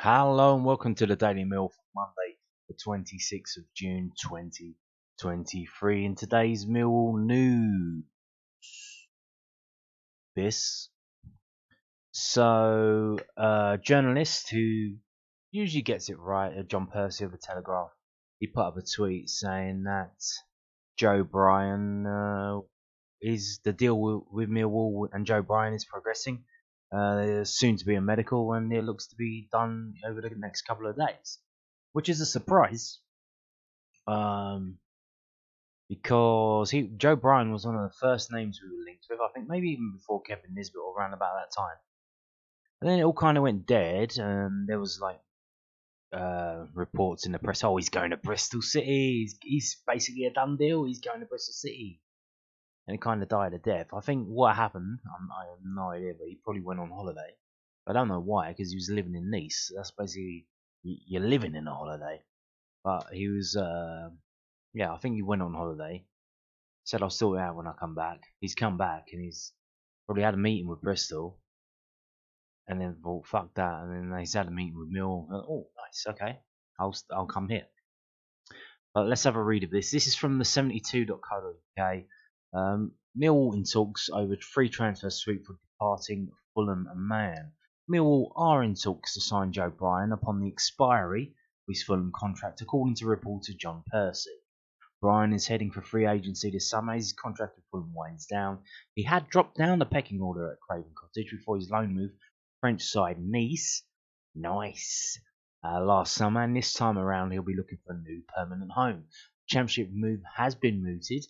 Hello and welcome to the Daily Mill for Monday, the 26th of June 2023. In today's Mill news, this. A journalist who usually gets it right, John Percy of the Telegraph, he put up a tweet saying that Joe Bryan is the deal with Millwall and Joe Bryan is progressing. There's soon to be a medical, and it looks to be done over the next couple of days, which is a surprise. Because Joe Bryan was one of the first names we were linked with. I think maybe even before Kevin Nisbet or around about that time. And then it all kind of went dead, and there was like reports in the press. Oh, he's going to Bristol City. He's basically a done deal. He's going to Bristol City. And it kind of died a death. I think what happened, I have no idea, but he probably went on holiday. I don't know why, because he was living in Nice. That's basically, you're living in a holiday. But he was, I think he went on holiday. Said I'll sort it out when I come back. He's come back and he's probably had a meeting with Bristol. And then thought, fuck that. And then he's had a meeting with Mill. Oh, nice, okay. I'll come here. But let's have a read of this. This is from the 72.co.uk. Millwall in talks over free transfer sweep for departing Fulham man. Millwall are in talks to sign Joe Bryan upon the expiry of his Fulham contract, according to reporter John Percy. Bryan is heading for free agency this summer. His contract with Fulham winds down. He had dropped down the pecking order at Craven Cottage before his loan move to French side Nice. Nice. Last summer, and this time around he'll be looking for a new permanent home. The Championship move has been mooted.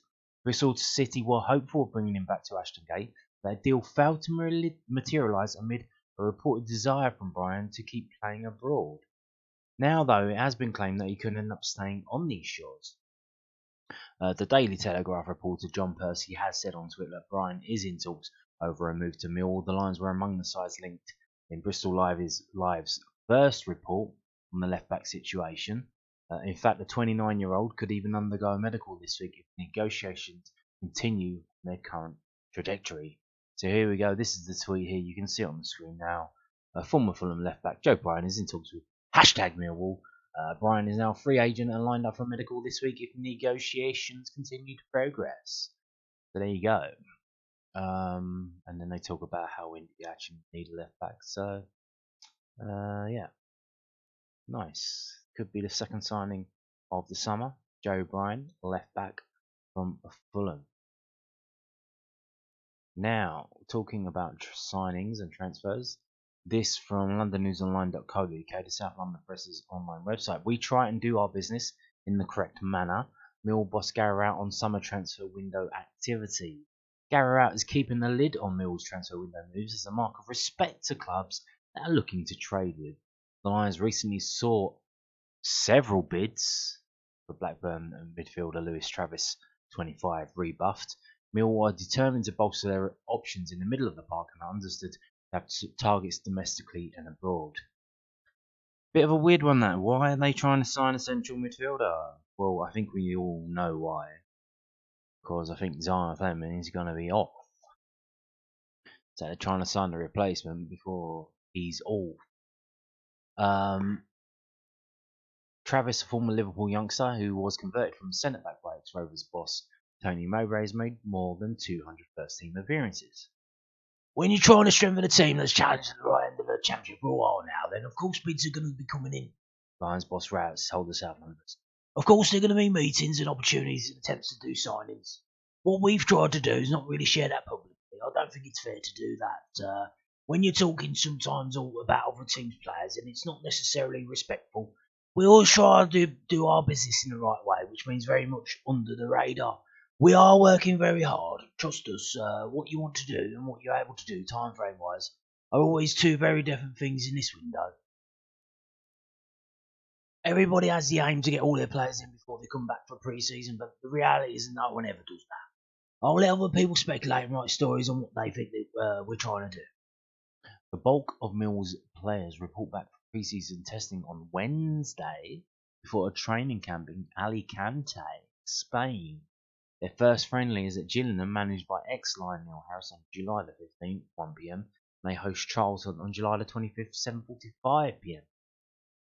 Bristol City were hopeful of bringing him back to Ashton Gate, but that deal failed to materialise amid a reported desire from Bryan to keep playing abroad. Now, though, it has been claimed that he could end up staying on these shores. The Daily Telegraph reporter John Percy has said on Twitter that Bryan is in talks over a move to Millwall. The Lions were among the sides linked in Bristol Live's first report on the left-back situation. In fact, the 29-year-old could even undergo a medical this week if negotiations continue their current trajectory. So here we go. This is the tweet here. You can see it on the screen now. Former Fulham left-back Joe Bryan is in talks with #Millwall. Bryan is now a free agent and lined up for medical this week if negotiations continue to progress. So there you go. And then they talk about how we actually need a left-back. So, yeah. Nice. Could be the second signing of the summer. Joe Bryan, left back from Fulham. Now, talking about signings and transfers, this from londonnewsonline.co.uk, the South London Press's online website. We try and do our business in the correct manner. Mill boss Gary Rowett on summer transfer window activity. Gary Rowett is keeping the lid on Mill's transfer window moves as a mark of respect to clubs that are looking to trade with. The Lions recently saw several bids for Blackburn and midfielder Lewis Travis, 25, rebuffed. Millwall are determined to bolster their options in the middle of the park and are understood to have targets domestically and abroad. Bit of a weird one, that. Why are they trying to sign a central midfielder? Well, I think we all know why. Because I think Zion Fleming is going to be off. So they're trying to sign a replacement before he's off. Travis, a former Liverpool youngster who was converted from centre-back by ex-Rovers boss Tony Mowbray, has made more than 200 first-team appearances. When you're trying to strengthen a team that's challenging the right end of the Championship for a while now, then of course bids are going to be coming in. Lions boss Rowett told the South Londoners. Of course there are going to be meetings and opportunities and attempts to do signings. What we've tried to do is not really share that publicly. I don't think it's fair to do that. When you're talking sometimes all about other teams' players, and it's not necessarily respectful, we always try to do our business in the right way, which means very much under the radar. We are working very hard. Trust us. What you want to do and what you're able to do, time frame wise, are always two very different things in this window. Everybody has the aim to get all their players in before they come back for pre-season, but the reality is no one ever does that. I'll let other people speculate and write stories on what they think that we're trying to do. The bulk of Mill's players report back for pre-season testing on Wednesday before a training camp in Alicante, Spain. Their first friendly is at Gillingham, managed by ex-Lionel Harris on July the 15th, 1 p.m. They host Charlton on July the 25th, 7:45 p.m.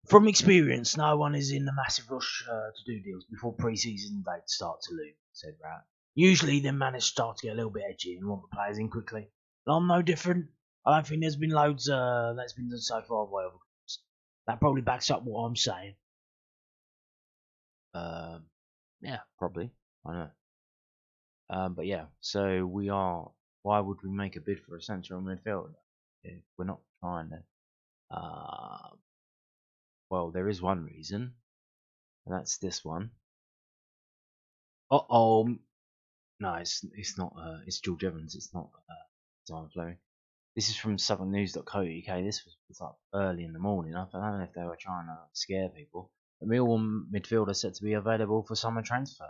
From experience, no one is in a massive rush to do deals before pre-season dates start to loom, said Rowett. Usually, then managers start to get a little bit edgy and want the players in quickly. But I'm no different. I don't think there's been loads that's been done so far by other clubs. That probably backs up what I'm saying. Yeah, probably. I know. But yeah, so we are. Why would we make a bid for a central midfielder if we're not trying to? Well, there is one reason, and that's this one. Oh, no, it's not. It's George Evans. It's not Simon Fleming. This is from southernnews.co.uk. This was up early in the morning. I don't know if they were trying to scare people. The Millwall midfielder set to be available for summer transfer.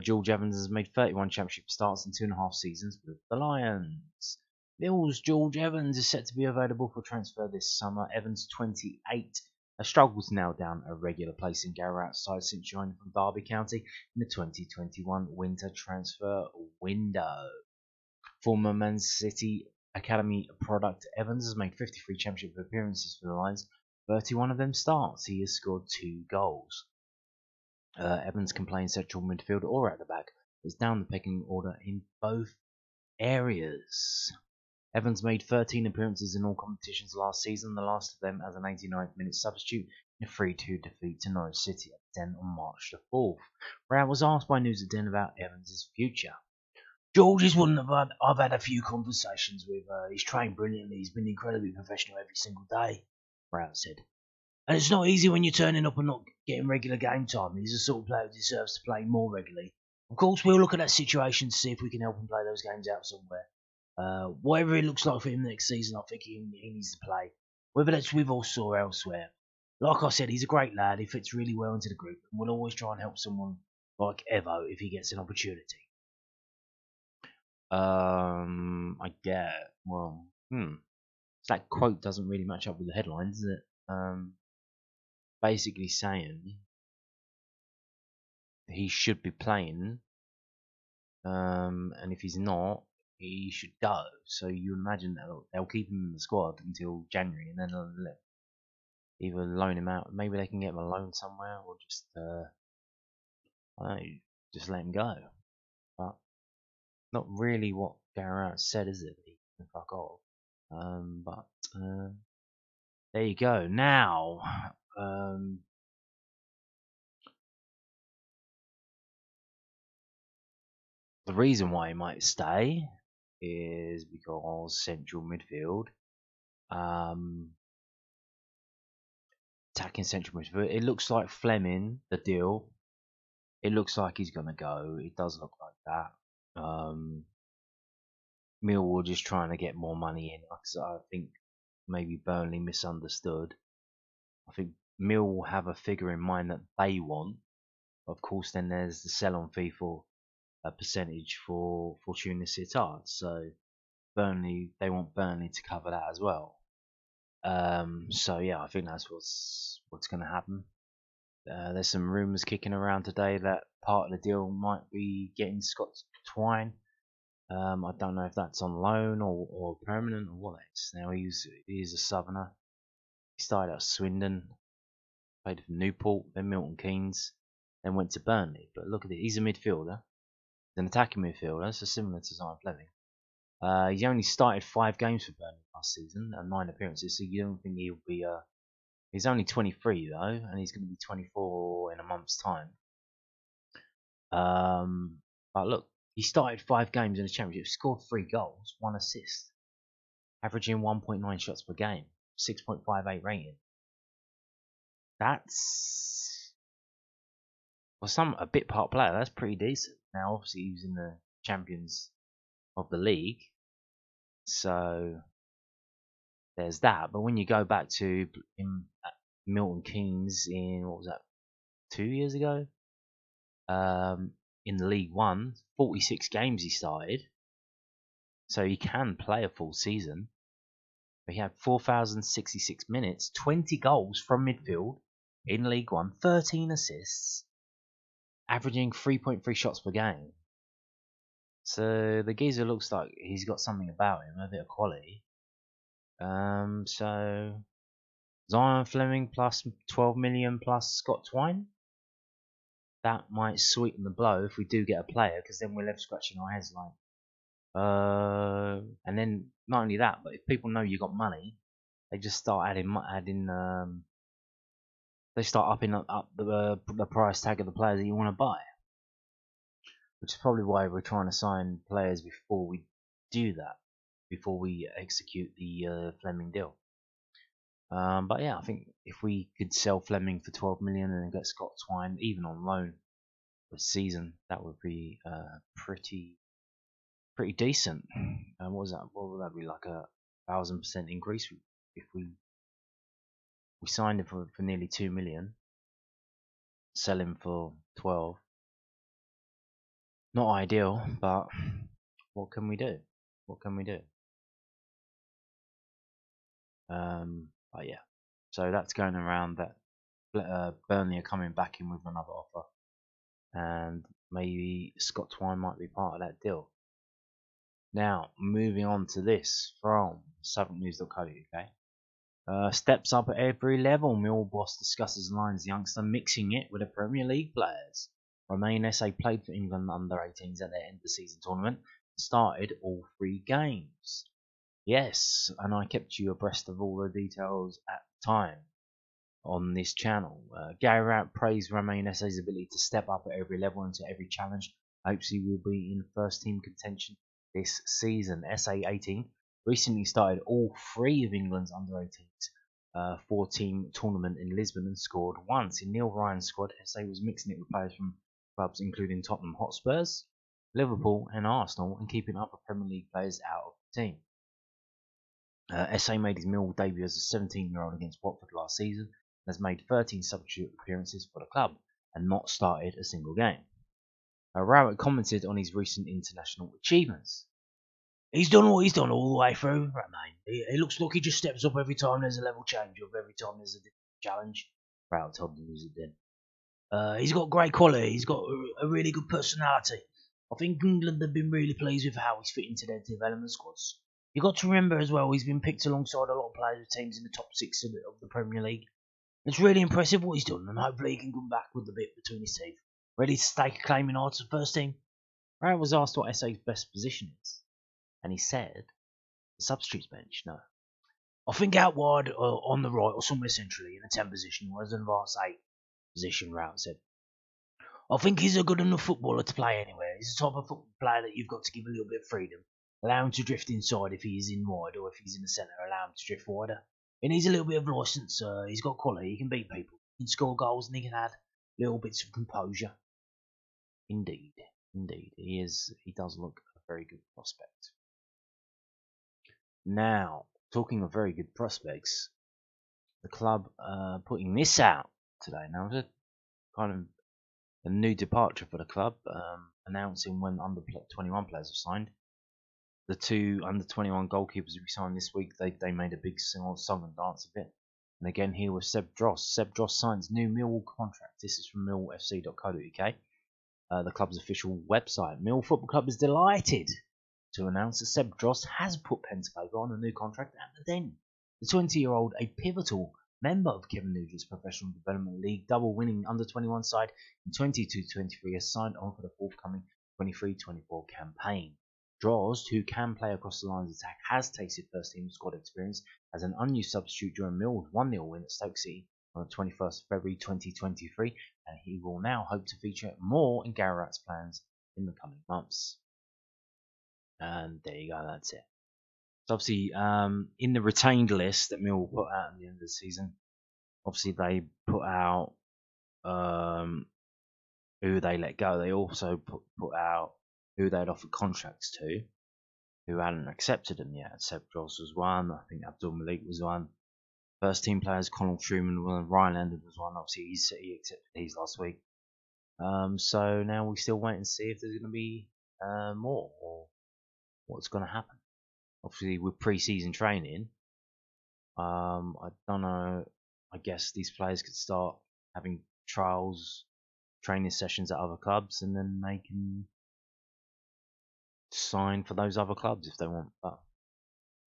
George Evans has made 31 championship starts in 2.5 seasons with the Lions. Mill's George Evans is set to be available for transfer this summer. Evans, 28, has struggled to nail down a regular place in Garrett's side since joining from Derby County in the 2021 winter transfer window. Former Man City Academy product, Evans has made 53 championship appearances for the Lions. 31 of them starts. He has scored 2 goals. Evans can play in central midfield or at the back. Is down the pecking order in both areas. Evans made 13 appearances in all competitions last season, the last of them as an 89th minute substitute in a 3-2 defeat to Norwich City at Den on March the 4th. Rowett was asked by News at Den about Evans' future. George's one I've had a few conversations with. He's trained brilliantly. He's been incredibly professional every single day, Rowett said. And it's not easy when you're turning up and not getting regular game time. He's the sort of player who deserves to play more regularly. Of course, we'll look at that situation to see if we can help him play those games out somewhere. Whatever it looks like for him next season, I think he needs to play. Whether that's with us or elsewhere. Like I said, he's a great lad. He fits really well into the group. And we'll always try and help someone like Evo if he gets an opportunity. I get. Well, that quote doesn't really match up with the headlines, does it? Basically saying he should be playing, and if he's not, he should go. So you imagine they'll keep him in the squad until January, and then they'll either loan him out. Maybe they can get him a loan somewhere, or just I don't know, just let him go. But not really what Garrett said, is it? He can fuck off. But there you go. Now, the reason why he might stay is because central midfield, attacking central midfield. It looks like Fleming, the deal. It looks like he's gonna go. It does look like that. Millwall just trying to get more money in. I think maybe Burnley misunderstood. I think Mill have a figure in mind that they want. Of course, then there's the sell-on fee for a percentage for Fortuna Sittard. So Burnley, they want Burnley to cover that as well. So yeah, I think that's what's going to happen. There's some rumours kicking around today that part of the deal might be getting Scott Twine. I don't know if that's on loan or permanent or what. Now he's a southerner. He started at Swindon, played for Newport, then Milton Keynes, then went to Burnley. But look at it, he's a midfielder. He's an attacking midfielder, so similar to Simon Fleming. He only started 5 games for Burnley last season and 9 appearances, so you don't think he'll be. He's only 23 though, and he's going to be 24 in a month's time. But look, he started 5 games in the Championship, scored 3 goals, 1 assist, averaging 1.9 shots per game, 6.58 rating. That's a bit part player. That's pretty decent. Now, obviously, he was in the champions of the league, so there's that. But when you go back to Milton Keynes in what was that, 2 years ago? In the League One, 46 games he started, so he can play a full season. But he had 4,066 minutes, 20 goals from midfield in League One, 13 assists, averaging 3.3 shots per game. So the geezer looks like he's got something about him, a bit of quality. So Zion Fleming plus 12 million plus Scott Twine. That might sweeten the blow if we do get a player, because then we're left scratching our heads like, and then not only that, but if people know you got money, they just start they start upping up the price tag of the players that you want to buy, which is probably why we're trying to sign players before we do that, before we execute the Fleming deal. But yeah, I think if we could sell Fleming for 12 million and then get Scott Twine even on loan for a season, that would be pretty decent. What was that? What would that be, like a 1,000% increase if we signed him for nearly 2 million, sell him for 12? Not ideal, but what can we do? What can we do? But yeah, so that's going around that Burnley are coming back in with another offer, and maybe Scott Twine might be part of that deal. Now, moving on to this from southwarknews.co.uk. Steps up at every level. Millwall boss discusses Lions youngster mixing it with the Premier League players. Romain Esse played for England under-18s at their end of the season tournament and started all 3 games. Yes, and I kept you abreast of all the details at the time on this channel. Gary Rowett praised Romain Esse's ability to step up at every level and to every challenge. Hopes he will be in first team contention this season. Esse 18 recently started all 3 of England's under-18s 4-team tournament in Lisbon and scored once. In Neil Ryan's squad, Esse was mixing it with players from clubs including Tottenham Hotspurs, Liverpool and Arsenal, and keeping other Premier League players out of the team. Esse made his Millwall debut as a 17-year-old against Watford last season and has made 13 substitute appearances for the club and not started a single game. Rowett commented on his recent international achievements. He's done what he's done all the way through, Romain. He looks like he just steps up every time there's a level change or every time there's a different challenge. Rowett told the News then. He's got great quality. He's got a really good personality. I think England have been really pleased with how he's fit into their development squads. You've got to remember as well, he's been picked alongside a lot of players with teams in the top 6 of the Premier League. It's really impressive what he's done, and hopefully he can come back with the bit between his teeth, ready to stake a claim in odds to the first team. Rowett was asked what Esse's best position is, and he said, the substitutes bench, no. I think out wide or on the right or somewhere centrally in a 10 position or as an advanced 8 position, Rowett said. I think he's a good enough footballer to play anywhere. He's the type of football player that you've got to give a little bit of freedom. Allow him to drift inside if he's in wide, or if he's in the centre, allow him to drift wider. He needs a little bit of licence. He's got quality. He can beat people. He can score goals, and he can add little bits of composure. Indeed, he is. He does look a very good prospect. Now, talking of very good prospects, the club putting this out today. Now, it's a kind of a new departure for the club, announcing when under 21 players have signed. The 2 under 21 goalkeepers we signed this week, they made a big song and dance a bit. And again here with Seb Drozd. Seb Drozd signs new Millwall contract. This is from millwallfc.co.uk, the club's official website. Millwall Football Club is delighted to announce that Seb Drozd has put pen to paper on a new contract at the Den. The 20-year-old, a pivotal member of Kevin Nugent's Professional Development League double-winning under-21 side in 22-23, has signed on for the forthcoming 23-24 campaign. Drozd, who can play across the lines of attack, has tasted first-team squad experience as an unused substitute during Millwall's 1-0 win at Stoke City on the 21st of February 2023, and he will now hope to feature more in Gary Rowett's plans in the coming months. And there you go, that's it. So obviously, in the retained list that Millwall put out at the end of the season, obviously they put out who they let go. They also put out who they'd offered contracts to, who hadn't accepted them yet. Seb Drozd was one. I think Abdul Malik was one. First team players, Conor Truman was one. Ryan Leonard was one. Obviously, he accepted these last week. So now we still wait and see if there's going to be more or what's going to happen. Obviously, with pre-season training, I don't know. I guess these players could start having trials, training sessions at other clubs, and then they can sign for those other clubs if they want. But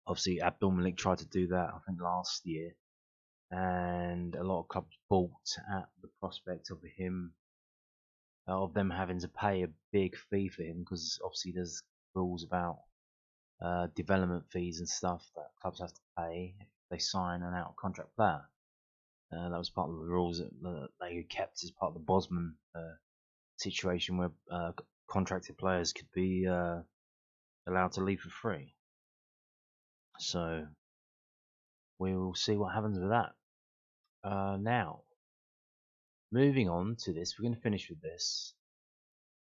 obviously, Abdul Malik tried to do that, I think, last year, and a lot of clubs balked at the prospect of them having to pay a big fee for him, because obviously there's rules about development fees and stuff that clubs have to pay if they sign an out of contract player. That was part of the rules that they kept as part of the Bosman situation, where contracted players could be allowed to leave for free. So we will see what happens with that. Now, moving on to this, we're going to finish with this.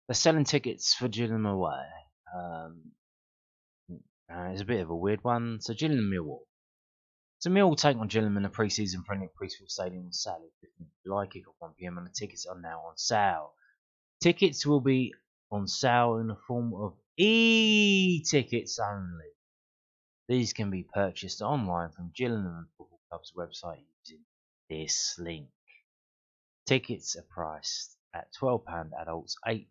They're selling tickets for Gillingham away. It's a bit of a weird one. So Gillingham Millwall. So Millwall take on Gillingham in a pre-season friendly at Priestfield Stadium on Saturday, 15th of July, kick-off 1 p.m. and the tickets are now on sale. Tickets will be on sale in the form of e-tickets only. These can be purchased online from Gillingham Football Club's website using this link. Tickets are priced at £12 adults, £8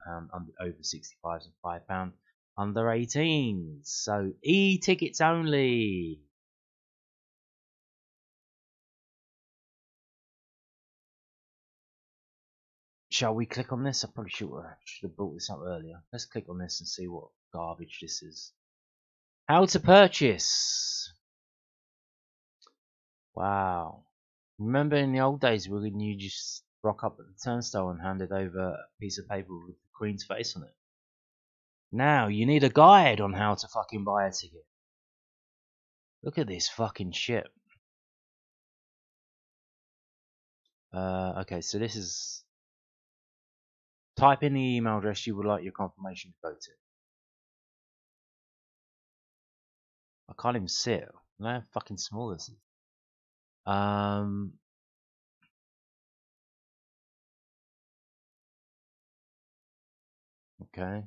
over 65s and £5 under 18s. So e-tickets only. Shall we click on this? I probably should have brought this up earlier. Let's click on this and see what garbage this is. How to purchase. Wow. Remember in the old days when you just rock up at the turnstile and handed over a piece of paper with the Queen's face on it? Now you need a guide on how to fucking buy a ticket. Look at this fucking shit. Okay, so this is... Type in the email address you would like your confirmation to go to. I can't even see it. Look how fucking small this is. Okay.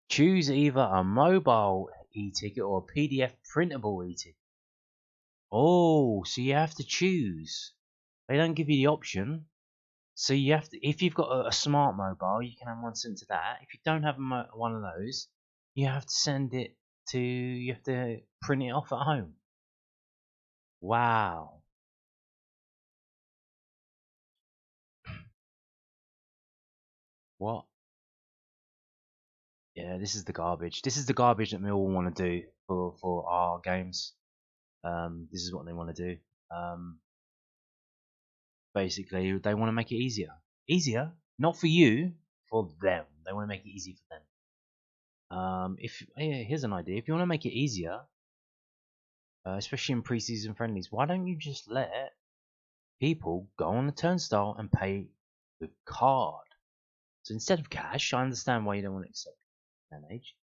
Choose either a mobile e-ticket or a PDF printable e-ticket. Oh, so you have to choose. They don't give you the option. So you have to, if you've got a smart mobile, you can have one sent to that. If you don't have one of those, you have to print it off at home. Wow. What? Yeah, this is the garbage. This is the garbage that Millwall want to do for our games. This is what they want to do. Basically, they want to make it easier. Easier? Not for you, for them. They want to make it easy for them. Here's an idea. If you want to make it easier, especially in pre-season friendlies, why don't you just let people go on the turnstile and pay with card? So instead of cash, I understand why you don't want to accept age.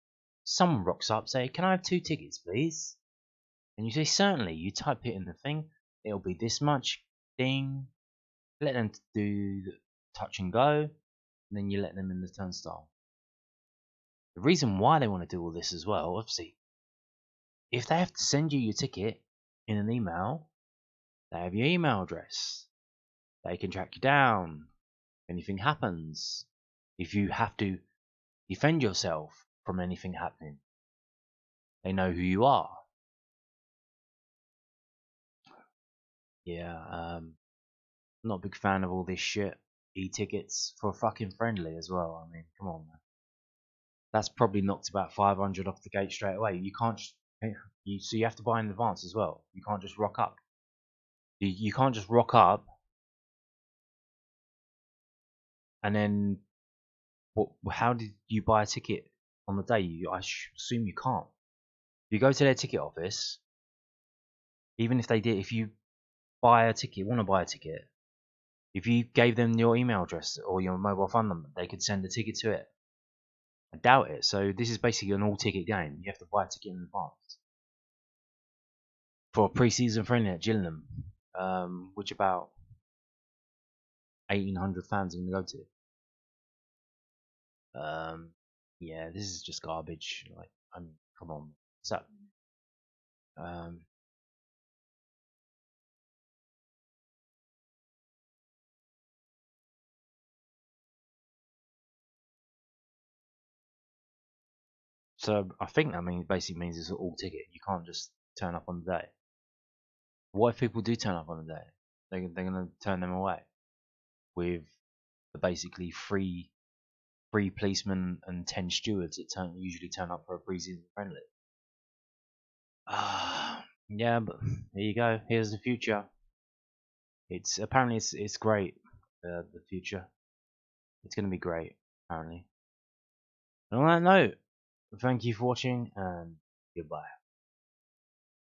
Someone rocks up, say, "Can I have 2 tickets, please?" And you say, "Certainly." You type it in the thing. It'll be this much. Ding. Let them do the touch and go, and then you let them in the turnstile. The reason why they want to do all this as well, obviously, if they have to send you your ticket in an email, they have your email address. They can track you down. If anything happens, if you have to defend yourself from anything happening, they know who you are. Yeah, not a big fan of all this shit. E-tickets for a fucking friendly as well. I mean, come on, man. That's probably knocked about 500 off the gate straight away. You can't just, so you have to buy in advance as well. You can't just rock up. You can't just rock up and then how did you buy a ticket on the day? I assume you can't. You go to their ticket office, even if they did, if you buy a ticket, want to buy a ticket, if you gave them your email address or your mobile phone number, they could send a ticket to it. I doubt it. So this is basically an all-ticket game. You have to buy a ticket in advance for a pre-season friendly at Gillingham, which about 1,800 fans are going to go to. Yeah, this is just garbage. Like, come on. So, So I think that basically means it's an all ticket. You can't just turn up on the day. What if people do turn up on the day? They're gonna turn them away with basically three policemen and 10 stewards that usually turn up for a pre-season friendly. Yeah, but here you go. Here's the future. It's apparently it's great. The future. It's gonna be great. Apparently. And on that note, thank you for watching and goodbye.